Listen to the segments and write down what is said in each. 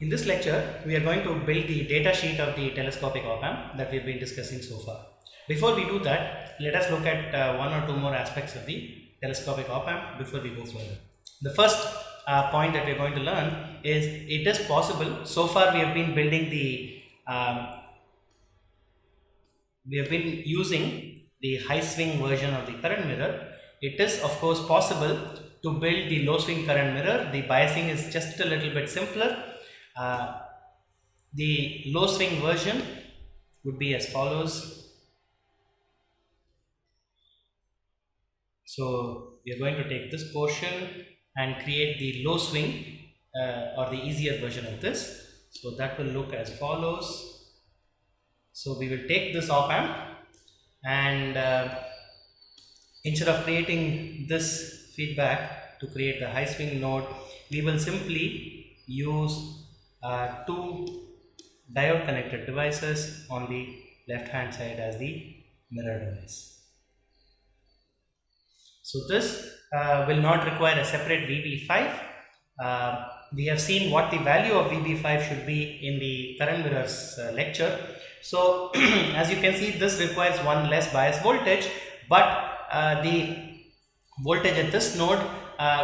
In this lecture, we are going to build the data sheet of the telescopic op-amp that we've been discussing so far. Before we do that, let us look at one or two more aspects of the telescopic op-amp before we go further. The first point that we're going to learn is it is possible. So far, we have been building the we have been using the high swing version of the current mirror. It is of course possible to build the low swing current mirror. The biasing is just a little bit simpler. The low swing version would be as follows. So we are going to take this portion and create the low swing or the easier version of this. So that will look as follows. So we will take this op-amp and instead of creating this feedback to create the high swing node, we will simply use two diode connected devices on the left hand side as the mirror device. So this will not require a separate VB5. We have seen what the value of VB5 should be in the current mirrors lecture. So as you can see, this requires one less bias voltage, but the voltage at this node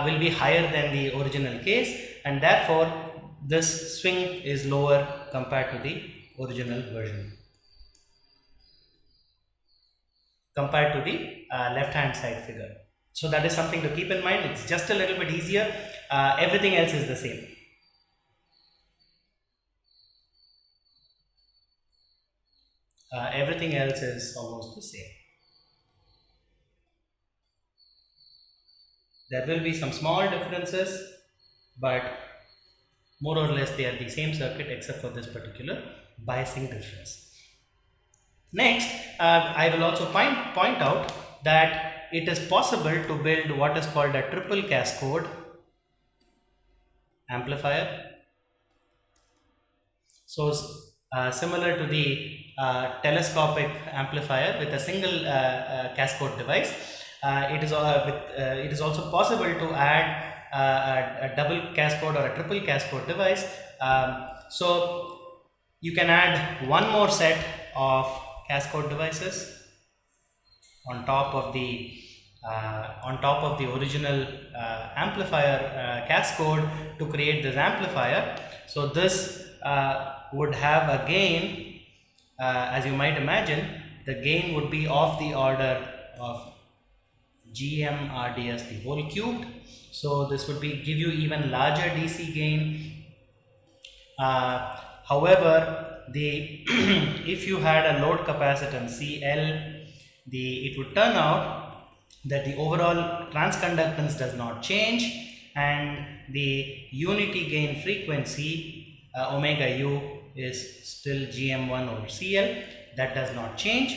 will be higher than the original case, and therefore this swing is lower compared to the original version, compared to the left hand side figure. So that is something to keep in mind. It's just a little bit easier. Everything else is the same. Everything else is almost the same. There will be some small differences, but more or less they are the same circuit except for this particular biasing difference. Next, I will also point out that it is possible to build what is called a triple cascode amplifier. So similar to the telescopic amplifier with a single cascode device, it is also possible to add a double cascode or a triple cascode device. So you can add one more set of cascode devices on top of the original amplifier cascode to create this amplifier. So this would have a gain, as you might imagine, the gain would be of the order of GM/RDS the whole cubed. So this would give you even larger DC gain. However, if you had a load capacitance CL, it would turn out that the overall transconductance does not change, and the unity gain frequency omega u is still GM1 over CL. That does not change,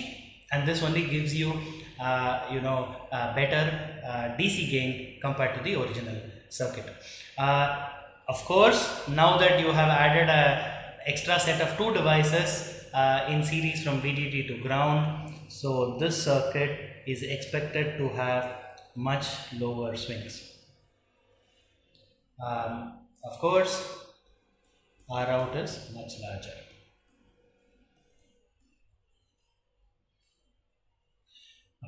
and this only gives you better DC gain compared to the original circuit. Of course, now that you have added a extra set of two devices in series from VDD to ground, so this circuit is expected to have much lower swings. Of course, R out is much larger.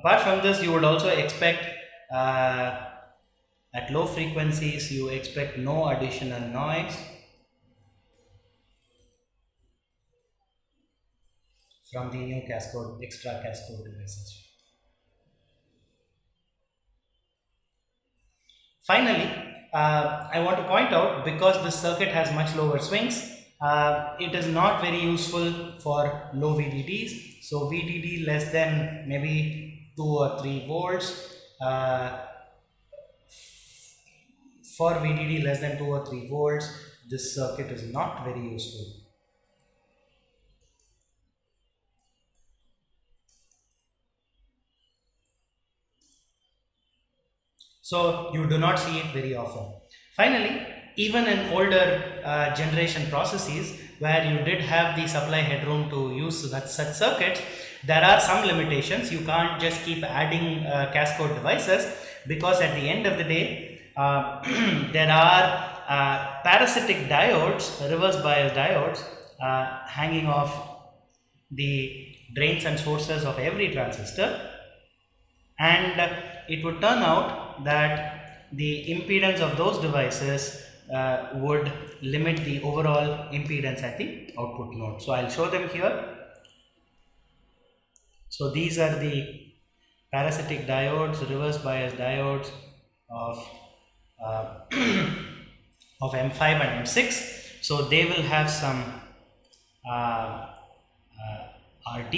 Apart from this, you would also expect at low frequencies, you expect no additional noise from the new extra cascode devices. Finally, I want to point out, because this circuit has much lower swings, it is not very useful for low VDDs. So VDD less than maybe 2 or 3 volts. For VDD less than 2 or 3 volts, this circuit is not very useful. So you do not see it very often. Finally, even in older generation processes where you did have the supply headroom to use such circuits, there are some limitations. You can't just keep adding cascode devices, because at the end of the day there are parasitic diodes, reverse bias diodes, hanging off the drains and sources of every transistor, and it would turn out that the impedance of those devices would limit the overall impedance at the output node. So I'll show them here. So these are the parasitic diodes, reverse bias diodes of of M5 and M6. So they will have some RD,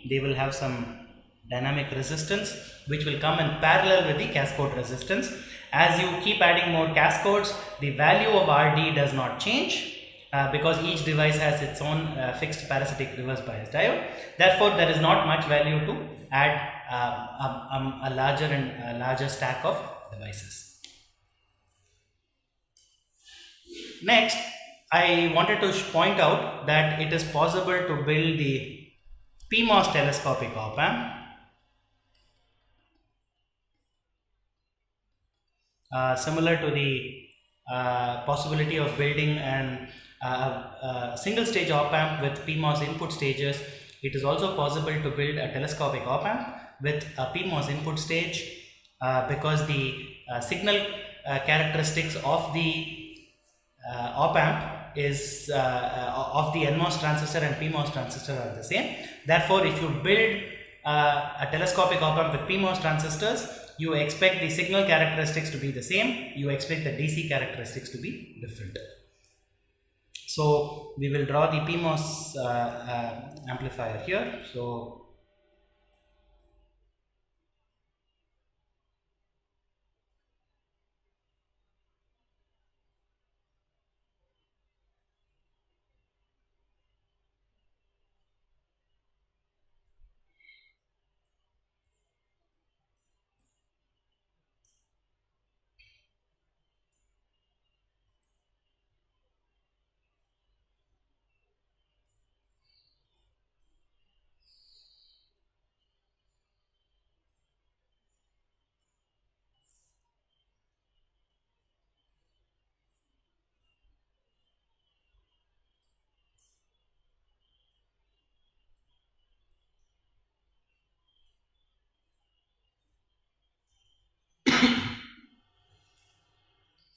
they will have some dynamic resistance which will come in parallel with the cascode resistance. As you keep adding more cascodes, the value of RD does not change because each device has its own fixed parasitic reverse bias diode. Therefore, there is not much value to add a larger stack of devices. Next, I wanted to point out that it is possible to build the PMOS telescopic OpAmp. Similar to the possibility of building a single stage op-amp with PMOS input stages, it is also possible to build a telescopic op-amp with a PMOS input stage because the signal characteristics of the op-amp is of the NMOS transistor and PMOS transistor are the same. Therefore, if you build a telescopic op-amp with PMOS transistors, you expect the signal characteristics to be the same, you expect the DC characteristics to be different. So we will draw the PMOS amplifier here. So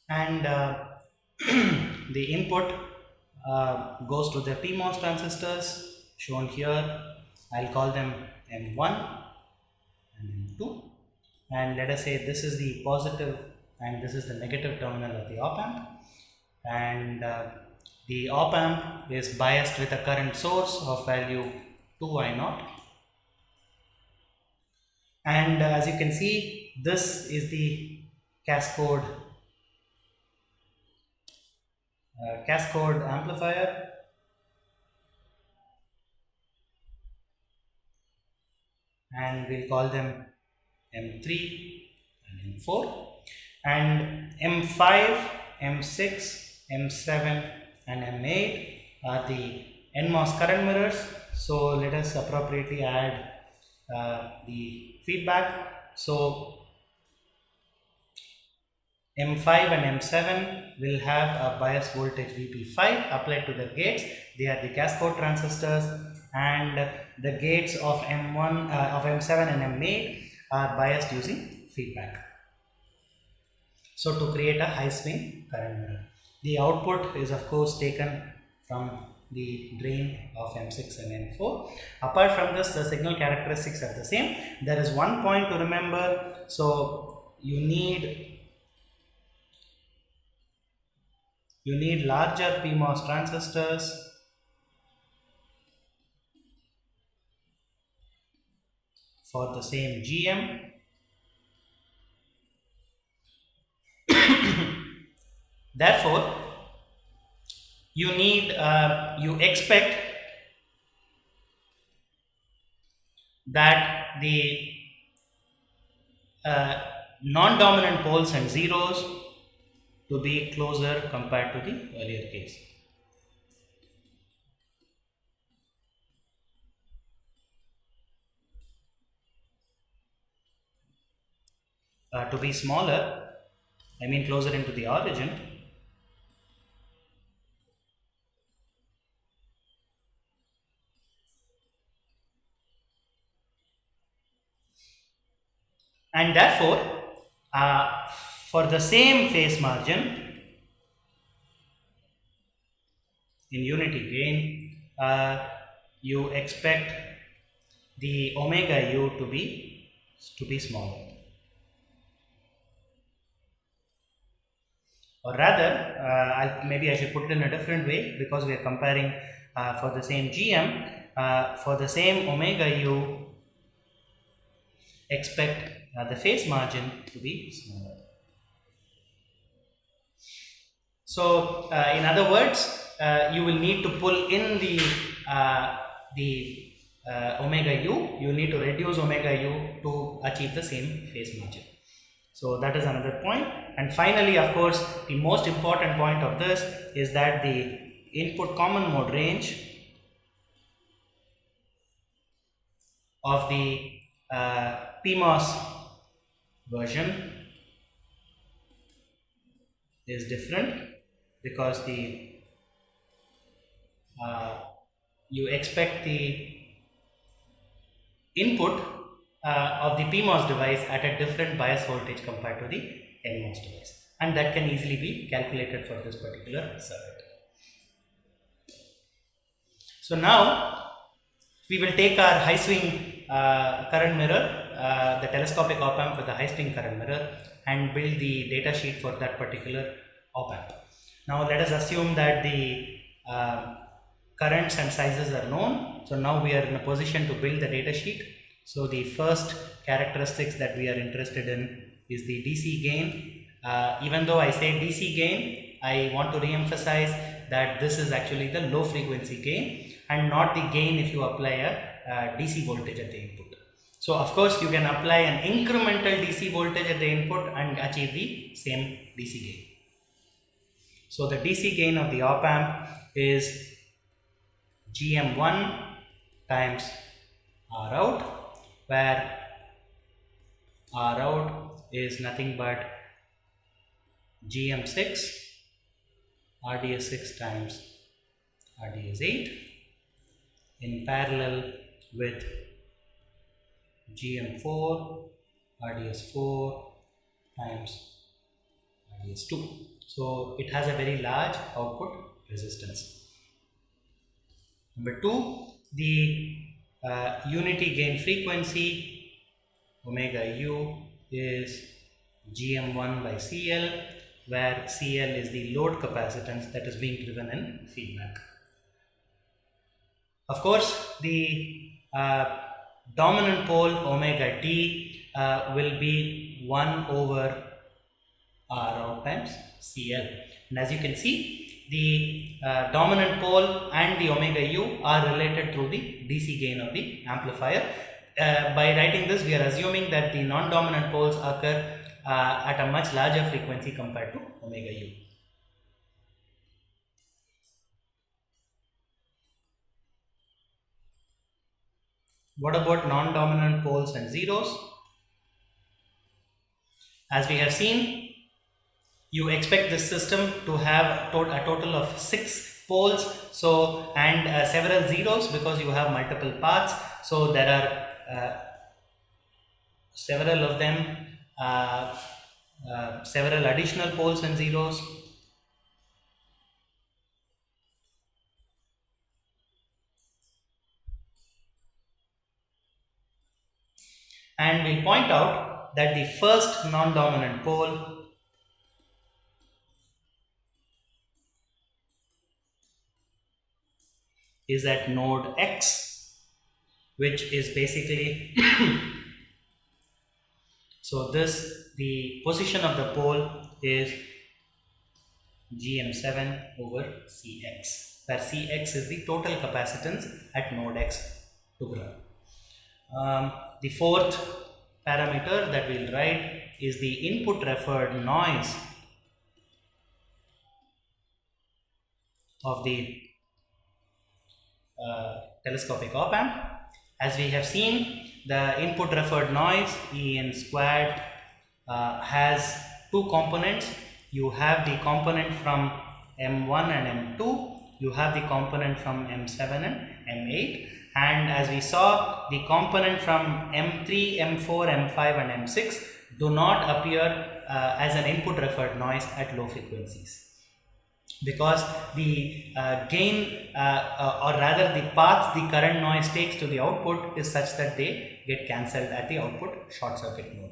and the input goes to the PMOS transistors shown here. I'll call them M1 and M2, and let us say this is the positive and this is the negative terminal of the op-amp, and the op-amp is biased with a current source of value 2I0, and as you can see, this is the cascode amplifier, and we'll call them M3 and M4, and M5, M6, M7 and M8 are the NMOS current mirrors. So let us appropriately add the feedback. So M5 and M7 will have a bias voltage VP5 applied to the gates. They are the cascode transistors, and the gates of M1, of M7 and M8 are biased using feedback. So to create a high swing current mirror, the output is of course taken from the drain of M6 and M4. Apart from this, the signal characteristics are the same. There is one point to remember. So you need larger PMOS transistors for the same GM. Therefore, you expect that the non-dominant poles and zeros to be closer compared to the earlier case. To be smaller, I mean closer into the origin. And therefore, for the same phase margin in unity gain, you expect the omega u to be smaller. Or rather, maybe I should put it in a different way, because we are comparing for the same GM, for the same omega u, expect the phase margin to be smaller. So, in other words, you will need to pull in the omega u. You need to reduce omega u to achieve the same phase margin. So that is another point. And finally, of course, the most important point of this is that the input common mode range of the PMOS version is different, because you expect the input of the PMOS device at a different bias voltage compared to the NMOS device, and that can easily be calculated for this particular circuit. So now we will take our high swing current mirror, the telescopic op-amp with a high swing current mirror, and build the data sheet for that particular op-amp. Now let us assume that the currents and sizes are known. So now we are in a position to build the data sheet. So the first characteristics that we are interested in is the DC gain. Even though I say DC gain, I want to re-emphasize that this is actually the low frequency gain and not the gain if you apply a DC voltage at the input. So of course you can apply an incremental DC voltage at the input and achieve the same DC gain. So the DC gain of the op-amp is GM1 times R out, where R out is nothing but GM6 RDS6 times RDS8 in parallel with GM4 RDS4 times RDS2. So it has a very large output resistance. Number 2, the unity gain frequency omega u is GM1 by CL, where CL is the load capacitance that is being driven in feedback. Of course, the dominant pole omega d will be 1 over R out times CL, and as you can see, the dominant pole and the omega u are related through the DC gain of the amplifier. By writing this, we are assuming that the non-dominant poles occur at a much larger frequency compared to omega u. What about non-dominant poles and zeros? As we have seen, you expect this system to have a total of 6 poles, so and several zeros, because you have multiple paths. So there are several of them, several additional poles and zeros. And we'll point out that the first non-dominant pole is at node X, which is basically so the position of the pole is GM7 over Cx, where Cx is the total capacitance at node X to ground. The fourth parameter that we'll write is the input referred noise of the telescopic op-amp. As we have seen, the input referred noise En squared has 2 components. You have the component from M1 and M2, you have the component from M7 and M8, and as we saw, the component from M3, M4, M5 and M6 do not appear as an input referred noise at low frequencies, because the gain or rather the path the current noise takes to the output is such that they get cancelled at the output short circuit mode.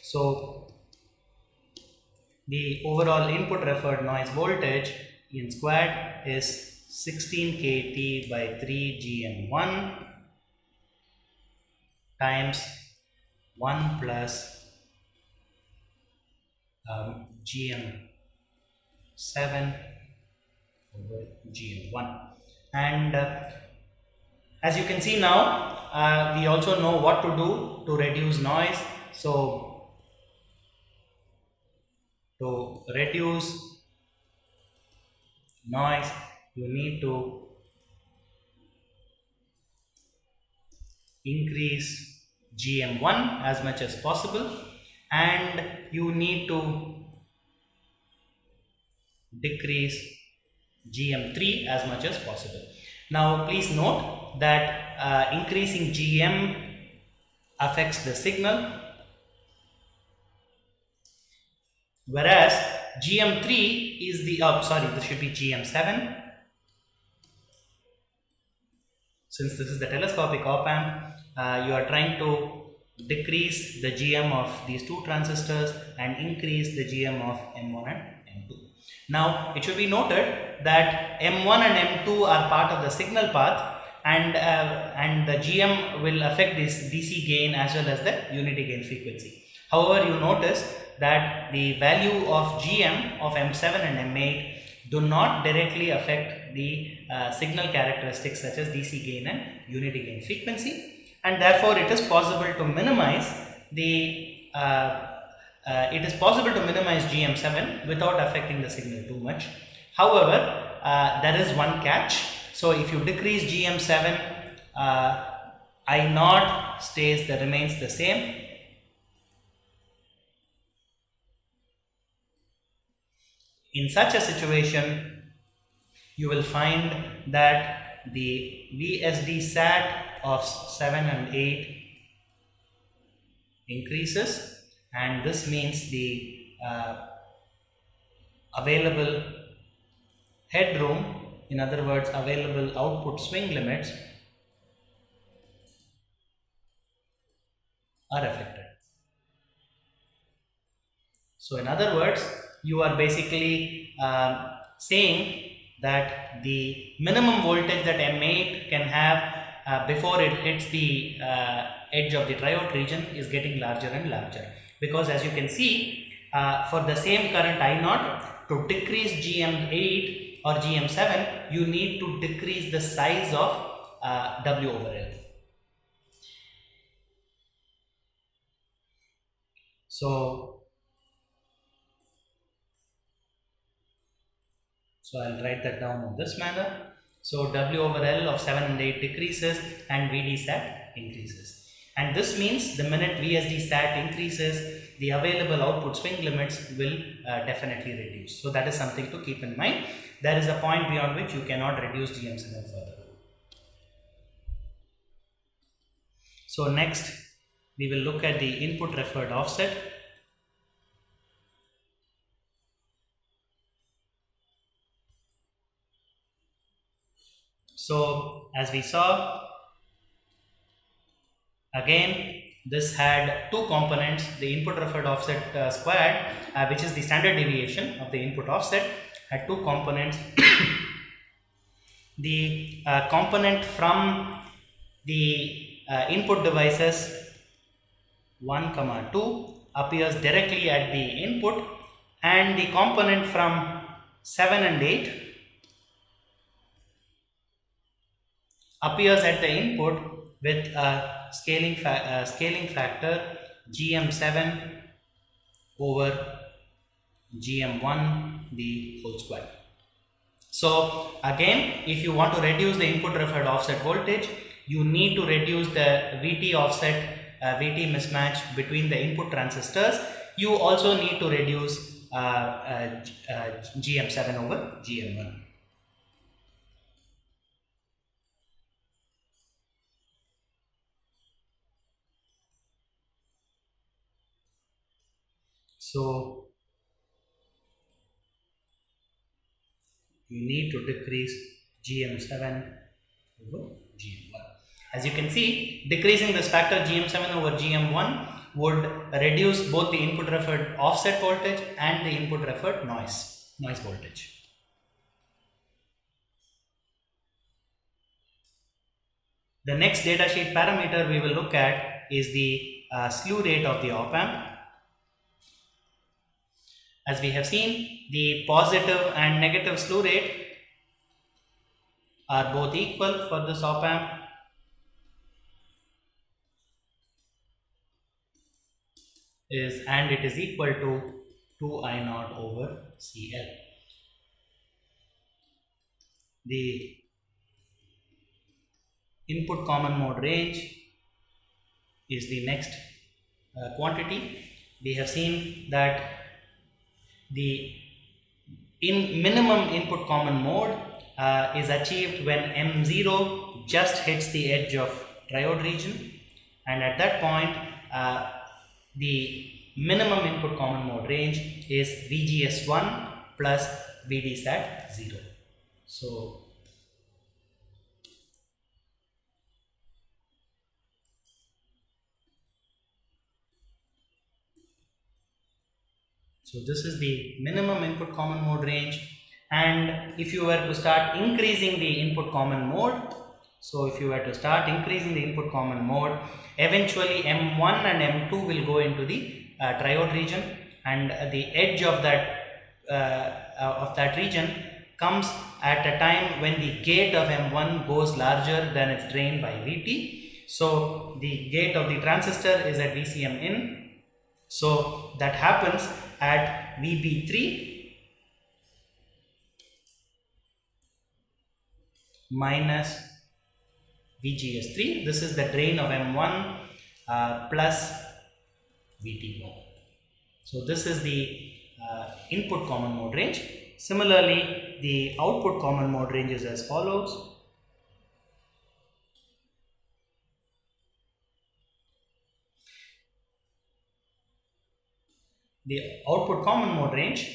So the overall input referred noise voltage in squared is 16 kT by 3 GM1 times 1 plus GM7 over GM1. And as you can see now, we also know what to do to reduce noise. So to reduce noise, you need to increase GM1 as much as possible, and you need to decrease GM3 as much as possible. Now please note that increasing GM affects the signal, whereas GM3 is the this should be GM7. Since this is the telescopic op-amp, you are trying to decrease the GM of these two transistors and increase the GM of M1 and M2. Now it should be noted that M1 and M2 are part of the signal path, and the GM will affect this DC gain as well as the unity gain frequency. However, you notice that the value of GM of M7 and M8 do not directly affect the signal characteristics such as DC gain and unity gain frequency, and therefore it is possible to minimize the GM7 without affecting the signal too much. However, there is one catch. So if you decrease GM7, I0 remains the same. In such a situation, you will find that the VSD SAT of 7 and 8 increases, and this means the available headroom, in other words available output swing limits, are affected. So in other words, you are basically saying that the minimum voltage that M8 can have before it hits the edge of the triode region is getting larger and larger, because as you can see, for the same current I0, to decrease GM8 or GM7, you need to decrease the size of W over L. So I'll write that down in this manner. So W over L of 7 and 8 decreases and VD SAT increases. And this means the minute VSD SAT increases, the available output swing limits will definitely reduce. So that is something to keep in mind. There is a point beyond which you cannot reduce GM7 further. So next, we will look at the input referred offset. So as we saw, again this had two components. The input referred offset squared, which is the standard deviation of the input offset, had two components. The component from the input devices 1, 2 appears directly at the input, and the component from 7 and 8 appears at the input with a scaling factor GM7 over GM1 the whole square. So again, if you want to reduce the input referred offset voltage, you need to reduce the VT offset, VT mismatch between the input transistors. You also need to reduce GM7 over GM1. So you need to decrease GM7 over GM1. As you can see, decreasing this factor GM7 over GM1 would reduce both the input referred offset voltage and the input referred noise voltage. The next datasheet parameter we will look at is the slew rate of the op-amp. As we have seen, the positive and negative slew rate are both equal for this op-amp. And it is equal to 2I0 over CL. The input common mode range is the next quantity. We have seen that the minimum input common mode is achieved when M0 just hits the edge of triode region, and at that point the minimum input common mode range is VGS1 plus VDSat 0. So this is the minimum input common mode range, and if you were to start increasing the input common mode, eventually M1 and M2 will go into the triode region, and the edge of that region comes at a time when the gate of M1 goes larger than its drain by Vt. So the gate of the transistor is at VCM in. So that happens at VB3 minus VGS3. This is the drain of M1 plus VT1. So this is the input common mode range. Similarly, the output common mode range is as follows. The output common mode range,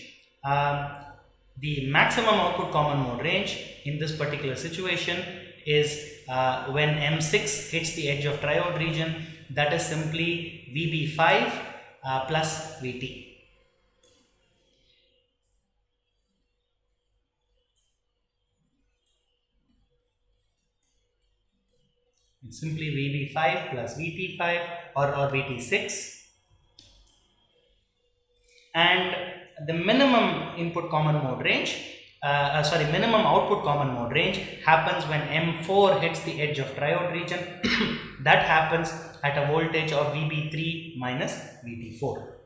the maximum output common mode range in this particular situation is when M6 hits the edge of triode region, that is simply VB5 plus VT. It's simply VB5 plus VT5 or VT6. And the minimum input common mode range, minimum output common mode range happens when M4 hits the edge of triode region. That happens at a voltage of VB3 minus VT4.